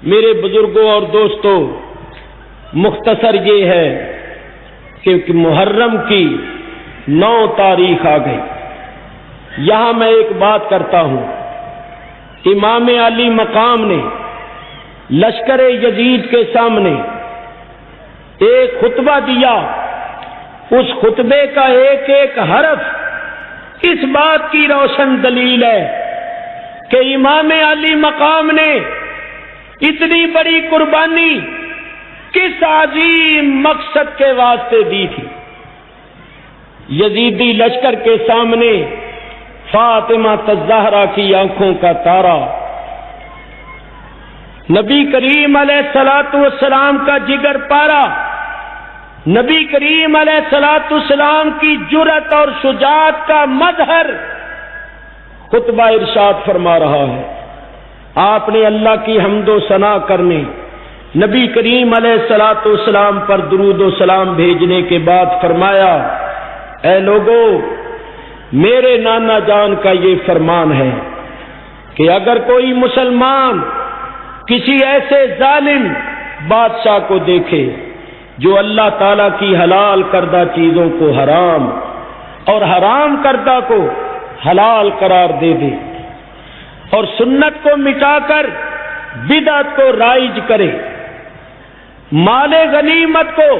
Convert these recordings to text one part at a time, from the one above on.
میرے بزرگوں اور دوستوں، مختصر یہ ہے کہ محرم کی 9 تاریخ آ گئی۔ یہاں میں ایک بات کرتا ہوں، امام علی مقام نے لشکر یزید کے سامنے ایک خطبہ دیا، اس خطبے کا ایک ایک حرف اس بات کی روشن دلیل ہے کہ امام علی مقام نے اتنی بڑی قربانی کس عظیم مقصد کے واسطے دی تھی۔ یزیدی لشکر کے سامنے فاطمہ الزہرا کی آنکھوں کا تارا، نبی کریم علیہ الصلوۃ والسلام کا جگر پارا، نبی کریم علیہ الصلوۃ والسلام کی جرأت اور شجاعت کا مظہر خطبہ ارشاد فرما رہا ہے۔ آپ نے اللہ کی حمد و ثنا کرنے، نبی کریم علیہ الصلوۃ والسلام پر درود و سلام بھیجنے کے بعد فرمایا، اے لوگو، میرے نانا جان کا یہ فرمان ہے کہ اگر کوئی مسلمان کسی ایسے ظالم بادشاہ کو دیکھے جو اللہ تعالیٰ کی حلال کردہ چیزوں کو حرام اور حرام کردہ کو حلال قرار دے دے اور سنت کو مٹا کر بدعت کو رائج کرے، مال غنیمت کو،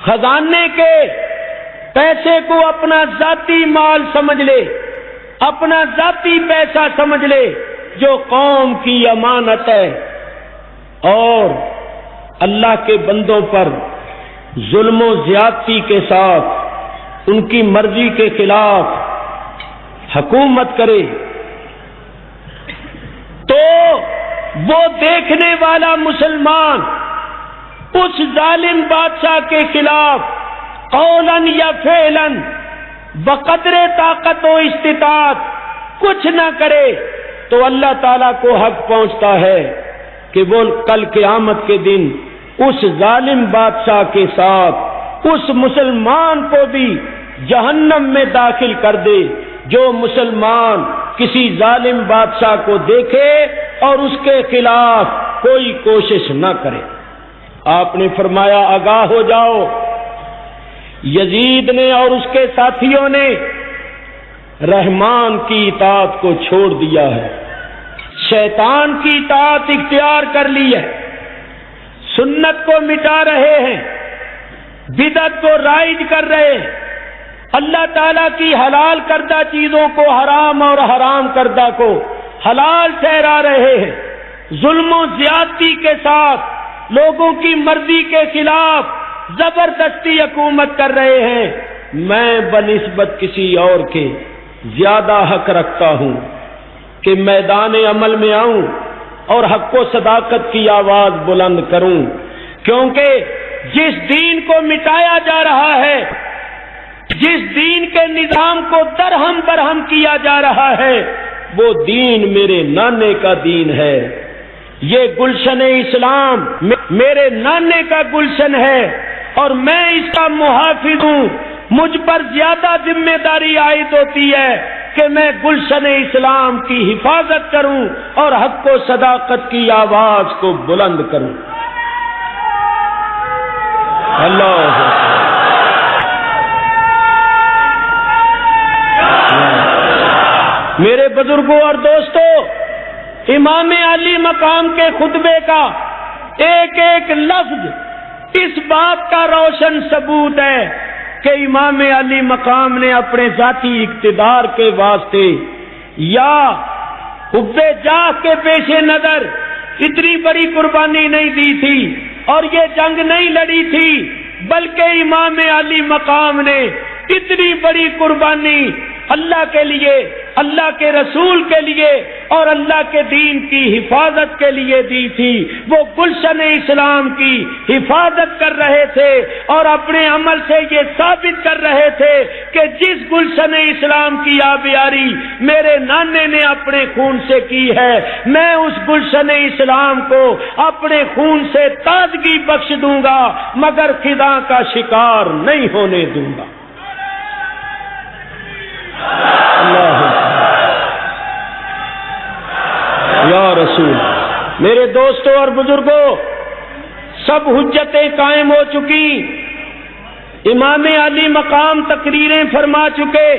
خزانے کے پیسے کو اپنا ذاتی مال سمجھ لے، اپنا ذاتی پیسہ سمجھ لے جو قوم کی امانت ہے، اور اللہ کے بندوں پر ظلم و زیادتی کے ساتھ ان کی مرضی کے خلاف حکومت کرے، تو وہ دیکھنے والا مسلمان اس ظالم بادشاہ کے خلاف قولاً یا فعلاً بقدر طاقت و استطاعت کچھ نہ کرے تو اللہ تعالیٰ کو حق پہنچتا ہے کہ وہ کل قیامت کے دن اس ظالم بادشاہ کے ساتھ اس مسلمان کو بھی جہنم میں داخل کر دے جو مسلمان کسی ظالم بادشاہ کو دیکھے اور اس کے خلاف کوئی کوشش نہ کرے۔ آپ نے فرمایا، آگاہ ہو جاؤ، یزید نے اور اس کے ساتھیوں نے رحمان کی اطاعت کو چھوڑ دیا ہے، شیطان کی اطاعت اختیار کر لی ہے، سنت کو مٹا رہے ہیں، بدعت کو رائج کر رہے ہیں، اللہ تعالیٰ کی حلال کردہ چیزوں کو حرام اور حرام کردہ کو حلال ٹھہرا رہے ہیں، ظلم و زیادتی کے ساتھ لوگوں کی مرضی کے خلاف زبردستی حکومت کر رہے ہیں۔ میں بنسبت کسی اور کے زیادہ حق رکھتا ہوں کہ میدان عمل میں آؤں اور حق و صداقت کی آواز بلند کروں، کیونکہ جس دین کو مٹایا جا رہا ہے، جس دین کے نظام کو درہم برہم کیا جا رہا ہے، وہ دین میرے نانے کا دین ہے، یہ گلشن اسلام میرے نانے کا گلشن ہے اور میں اس کا محافظ ہوں۔ مجھ پر زیادہ ذمہ داری عائد ہوتی ہے کہ میں گلشن اسلام کی حفاظت کروں اور حق و صداقت کی آواز کو بلند کروں۔ اللہ میرے بزرگوں اور دوستوں، امام علی مقام کے خطبے کا ایک ایک لفظ اس بات کا روشن ثبوت ہے کہ امام علی مقام نے اپنے ذاتی اقتدار کے واسطے یا حب جاہ کے پیش نظر اتنی بڑی قربانی نہیں دی تھی اور یہ جنگ نہیں لڑی تھی، بلکہ امام علی مقام نے اتنی بڑی قربانی اللہ کے لیے، اللہ کے رسول کے لیے اور اللہ کے دین کی حفاظت کے لیے دی تھی۔ وہ گلشن اسلام کی حفاظت کر رہے تھے اور اپنے عمل سے یہ ثابت کر رہے تھے کہ جس گلشن اسلام کی آبیاری میرے نانے نے اپنے خون سے کی ہے، میں اس گلشن اسلام کو اپنے خون سے تازگی بخش دوں گا، مگر خدا کا شکار نہیں ہونے دوں گا۔ اللہ یا رسول میرے دوستوں اور بزرگوں، سب حجتیں قائم ہو چکی، امام علی مقام تقریریں فرما چکے،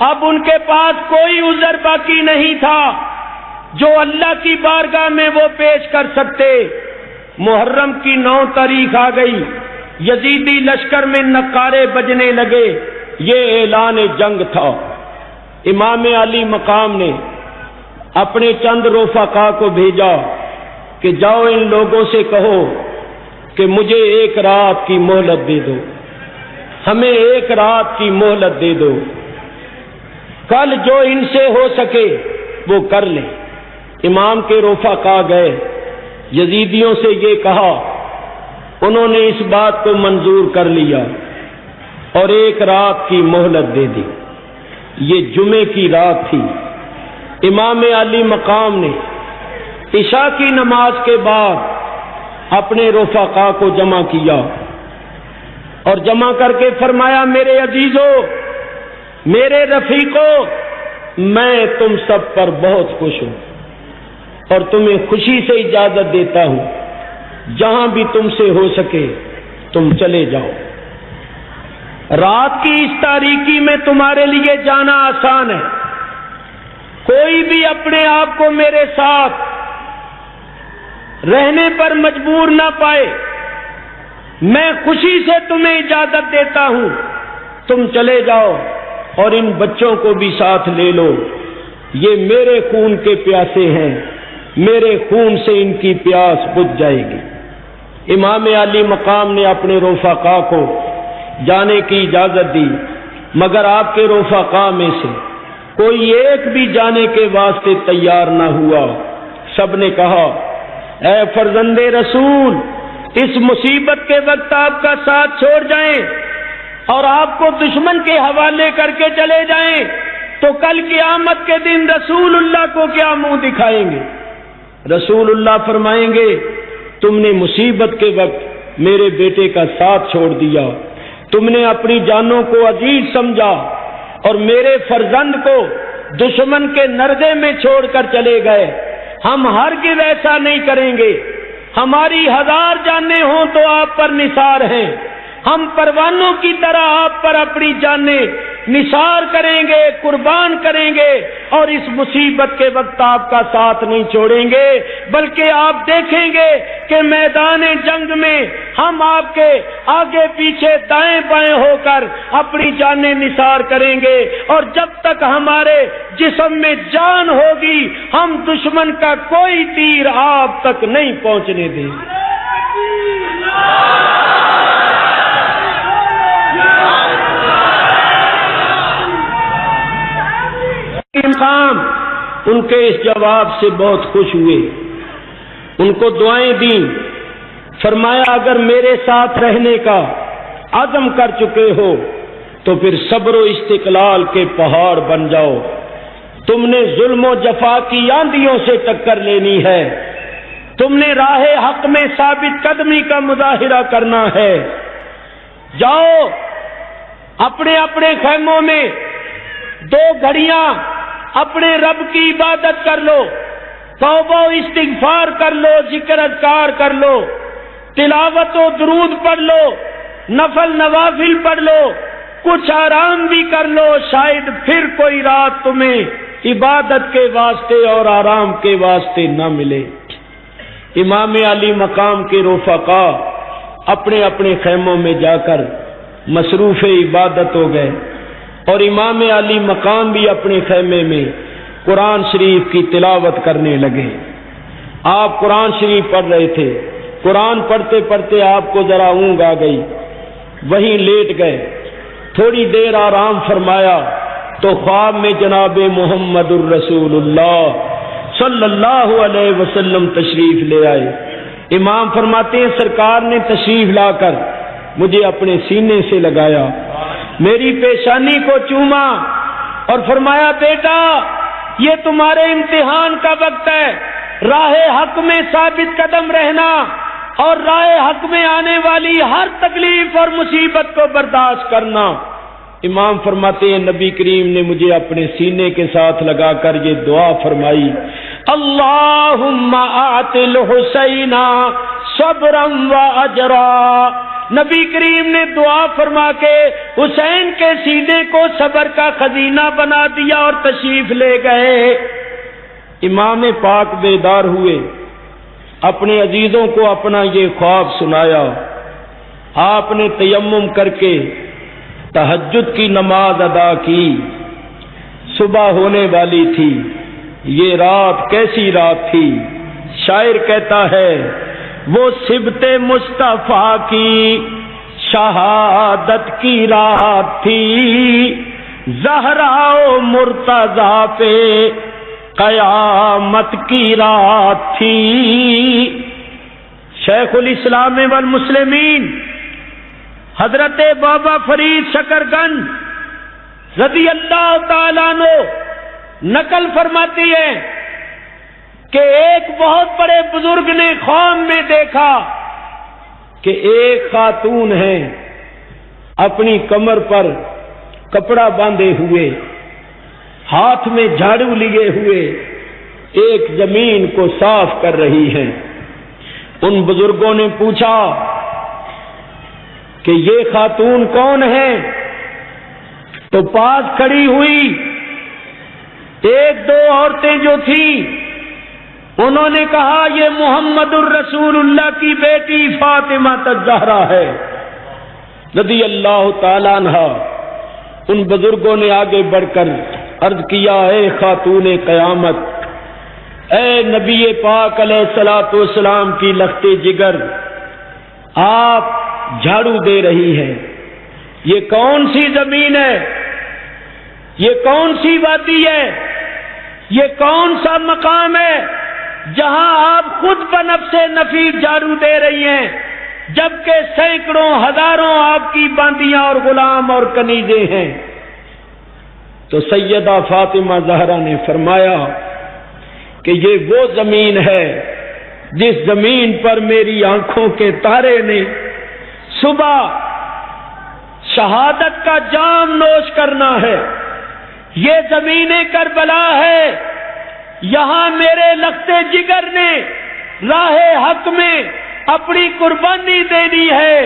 اب ان کے پاس کوئی عذر باقی نہیں تھا جو اللہ کی بارگاہ میں وہ پیش کر سکتے۔ محرم کی 9 تاریخ آ گئی، یزیدی لشکر میں نقارے بجنے لگے، یہ اعلان جنگ تھا۔ امام علی مقام نے اپنے چند رفقا کو بھیجا کہ جاؤ ان لوگوں سے کہو کہ مجھے 1 رات کی مہلت دے دو، ہمیں 1 رات کی مہلت دے دو، کل جو ان سے ہو سکے وہ کر لیں۔ امام کے رفقا گئے، یزیدیوں سے یہ کہا، انہوں نے اس بات کو منظور کر لیا اور 1 رات کی مہلت دے دی۔ یہ جمعے کی رات تھی۔ امام علی مقام نے عشاء کی نماز کے بعد اپنے رفقا کو جمع کیا اور جمع کر کے فرمایا، میرے عزیزو، میرے رفیقو، میں تم سب پر بہت خوش ہوں اور تمہیں خوشی سے اجازت دیتا ہوں، جہاں بھی تم سے ہو سکے تم چلے جاؤ۔ رات کی اس تاریکی میں تمہارے لیے جانا آسان ہے، کوئی بھی اپنے آپ کو میرے ساتھ رہنے پر مجبور نہ پائے، میں خوشی سے تمہیں اجازت دیتا ہوں، تم چلے جاؤ اور ان بچوں کو بھی ساتھ لے لو، یہ میرے خون کے پیاسے ہیں، میرے خون سے ان کی پیاس بجھ جائے گی۔ امام علی مقام نے اپنے رفقا کو جانے کی اجازت دی، مگر آپ کے رفقا میں سے کوئی ایک بھی جانے کے واسطے تیار نہ ہوا۔ سب نے کہا، اے فرزند رسول، اس مصیبت کے وقت آپ کا ساتھ چھوڑ جائیں اور آپ کو دشمن کے حوالے کر کے چلے جائیں تو کل قیامت کے دن رسول اللہ کو کیا منہ دکھائیں گے؟ رسول اللہ فرمائیں گے، تم نے مصیبت کے وقت میرے بیٹے کا ساتھ چھوڑ دیا، تم نے اپنی جانوں کو عزیز سمجھا اور میرے فرزند کو دشمن کے نردے میں چھوڑ کر چلے گئے۔ ہم ہرگز ایسا نہیں کریں گے، ہماری 1000 جانیں ہوں تو آپ پر نثار ہیں، ہم پروانوں کی طرح آپ پر اپنی جانیں نثار کریں گے، قربان کریں گے، اور اس مصیبت کے وقت آپ کا ساتھ نہیں چھوڑیں گے، بلکہ آپ دیکھیں گے کہ میدان جنگ میں ہم آپ کے آگے پیچھے دائیں بائیں ہو کر اپنی جانیں نثار کریں گے، اور جب تک ہمارے جسم میں جان ہوگی ہم دشمن کا کوئی تیر آپ تک نہیں پہنچنے دیں گے۔ امام ان کے اس جواب سے بہت خوش ہوئے، ان کو دعائیں دیں، فرمایا اگر میرے ساتھ رہنے کا عزم کر چکے ہو تو پھر صبر و استقلال کے پہاڑ بن جاؤ، تم نے ظلم و جفا کی آندھیوں سے ٹکر لینی ہے، تم نے راہ حق میں ثابت قدمی کا مظاہرہ کرنا ہے، جاؤ اپنے اپنے خیموں میں 2 گھڑیاں اپنے رب کی عبادت کر لو، توبہ و استغفار کر لو، ذکر اذکار کر لو، تلاوت و درود پڑھ لو، نفل نوافل پڑھ لو، کچھ آرام بھی کر لو، شاید پھر کوئی رات تمہیں عبادت کے واسطے اور آرام کے واسطے نہ ملے۔ امام علی مقام کے رفقا اپنے اپنے خیموں میں جا کر مصروف عبادت ہو گئے، اور امام علی مقام بھی اپنے خیمے میں قرآن شریف کی تلاوت کرنے لگے۔ آپ قرآن شریف پڑھ رہے تھے، قرآن پڑھتے پڑھتے آپ کو ذرا اونگ آ گئی، وہیں لیٹ گئے، تھوڑی دیر آرام فرمایا تو خواب میں جناب محمد الرسول اللہ صلی اللہ علیہ وسلم تشریف لے آئے۔ امام فرماتے ہیں سرکار نے تشریف لا کر مجھے اپنے سینے سے لگایا، میری پیشانی کو چوما اور فرمایا بیٹا یہ تمہارے امتحان کا وقت ہے، راہ حق میں ثابت قدم رہنا اور راہ حق میں آنے والی ہر تکلیف اور مصیبت کو برداشت کرنا۔ امام فرماتے ہیں نبی کریم نے مجھے اپنے سینے کے ساتھ لگا کر یہ دعا فرمائی، اللہم اعط الحسین صبرا و اجرا۔ نبی کریم نے دعا فرما کے حسین کے سینے کو صبر کا خزینہ بنا دیا اور تشریف لے گئے۔ امام پاک بیدار ہوئے، اپنے عزیزوں کو اپنا یہ خواب سنایا۔ آپ نے تیمم کر کے تہجد کی نماز ادا کی۔ صبح ہونے والی تھی۔ یہ رات کیسی رات تھی؟ شاعر کہتا ہے وہ صبت مصطفیٰ کی شہادت کی رات تھی، زہرا و مرتضیٰ پہ قیامت کی رات تھی۔ شیخ الاسلام والمسلمین حضرت بابا فرید شکرگنج رضی اللہ تعالیٰ عنہ نقل فرماتی ہے کہ ایک بہت بڑے بزرگ نے خواب میں دیکھا کہ ایک خاتون ہے اپنی کمر پر کپڑا باندھے ہوئے، ہاتھ میں جھاڑو لیے ہوئے ایک زمین کو صاف کر رہی ہے۔ ان بزرگوں نے پوچھا کہ یہ خاتون کون ہے؟ تو پاس کھڑی ہوئی ایک دو عورتیں جو تھیں انہوں نے کہا یہ محمد الرسول اللہ کی بیٹی فاطمہ الزہرا ہے رضی اللہ تعالیٰ عنہا۔ ان بزرگوں نے آگے بڑھ کر عرض کیا اے خاتون قیامت، اے نبی پاک علیہ الصلوۃ والسلام کی لخت جگر، آپ جھاڑو دے رہی ہیں، یہ کون سی زمین ہے؟ یہ کون سی وادی ہے؟ یہ کون سا مقام ہے جہاں آپ خود بنفس نفیس جھاڑو دے رہی ہیں، جبکہ سینکڑوں ہزاروں آپ کی باندیاں اور غلام اور کنیزیں ہیں؟ تو سیدہ فاطمہ زہرا نے فرمایا کہ یہ وہ زمین ہے جس زمین پر میری آنکھوں کے تارے نے صبح شہادت کا جام نوش کرنا ہے۔ یہ زمین کربلا ہے، یہاں میرے لخت جگر نے راہ حق میں اپنی قربانی دینی ہے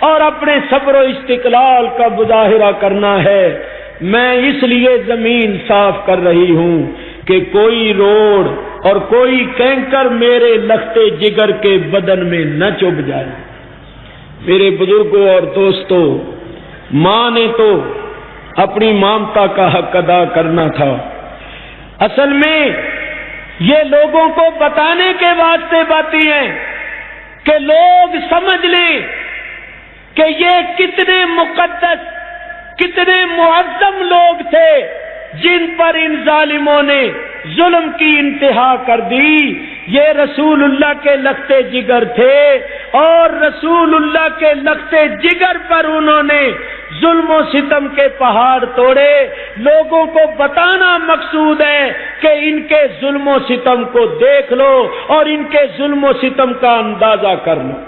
اور اپنے صبر و استقلال کا مظاہرہ کرنا ہے۔ میں اس لیے زمین صاف کر رہی ہوں کہ کوئی روڑ اور کوئی کینکر میرے لخت جگر کے بدن میں نہ چبھ جائے۔ میرے بزرگوں اور دوستوں، ماں نے تو اپنی مامتا کا حق ادا کرنا تھا۔ اصل میں یہ لوگوں کو بتانے کے واسطے باتیں ہیں کہ لوگ سمجھ لیں کہ یہ کتنے مقدس، کتنے معظم لوگ تھے جن پر ان ظالموں نے ظلم کی انتہا کر دی۔ یہ رسول اللہ کے لخت جگر تھے اور رسول اللہ کے لخت جگر پر انہوں نے ظلم و ستم کے پہاڑ توڑے۔ لوگوں کو بتانا مقصود ہے کہ ان کے ظلم و ستم کو دیکھ لو اور ان کے ظلم و ستم کا اندازہ کر لو۔